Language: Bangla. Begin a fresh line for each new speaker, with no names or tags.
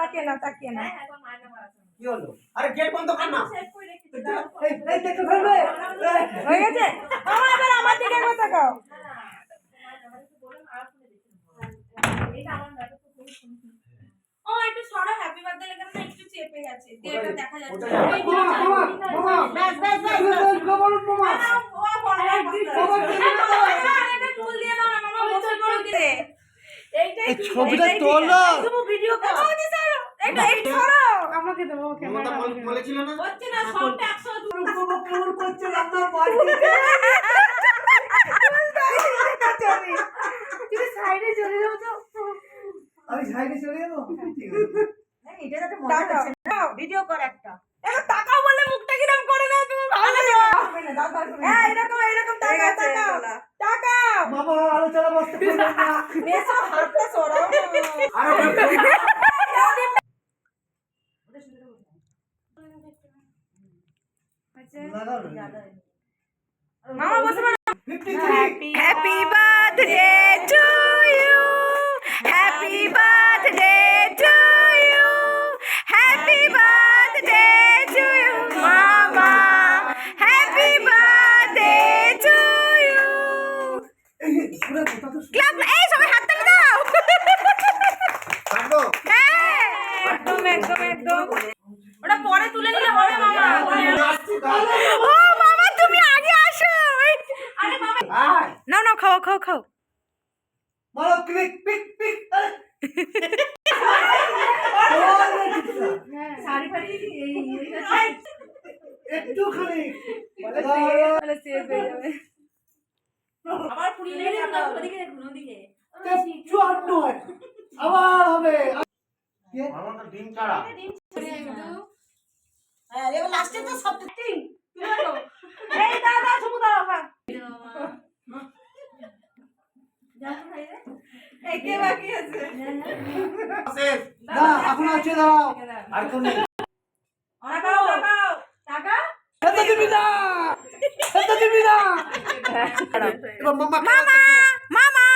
তাকিয়ে না তাকিয়ে না
কি হলো? আরে গেট বন্ধ কর না।
এই দেখো ফেলবে
হয়ে গেছে মামা এবার আমার দিকে একবার তাকাও ও একটু সরো হ্যাপি বার্থডে লেখা না একটু চেপে গেছে এটা দেখা যাচ্ছে
মামা
ব্যাস ব্যাস ব্যাস
বলুন মামা
ও বড় এটা ফুল দিয়ে দাও না মামা বসে পড়ো দিতে এইটাই
ছবিটা তোলো
তুমি ভিডিও করো ও দি সরো এটা একটু সরো আমাকে দাও
মমতা বলেছিল না
হচ্ছে না সবটা 100
বাবা কেমন করছে আপনার বাড়ি
তুমি সাইডে চলে যাও তো
আমি সাইডে চলে যাবো
এটা একটা মজা আছে নাও ভিডিও কর একটা এবার তাকাও বলে মুখটা কিরকম করে নাও তুমি ভালো না হ্যাঁ এরকম এরকম তাকাও তাকাও তাকাও
বাবা আলোচনা বসতে পারবেন না
মেসো হাতটা সরাও মামা বসে happy birthday to you happy birthday to you happy birthday to you মামা happy birthday to you club এই সবাই হাত তালি দাও
কাটবো
হ্যাঁ একদম একদম একদম ওটা পরে তুলে নিলে হবে মামা ও মামা তুমি আগে আসো আরে মামা
আয়
নাও নাও খাও খাও খাও
মারো ক্লিক পিক পিক
শাড়ি ফাড়ি
একটুখানি
তাহলে সেভ হয়ে যাবে আবার পুরি লেগে যাবে ওদিকে দেখুন ওদিকে
চুয়ান্ন আবার হবে
আমার তো ডিম ছাড়া
হ্যাঁ এবার লাস্টে তো সব টিং এই দাদা শুধু দাও হ্যাঁ এই কে বাকি আছে
শেষ
না এখন আছে দাও
আর কোন নেই
টাকাও টাকাও টাকা
খেতে দিবি না খেতে দিবি না
এবার মামা
মামা মামা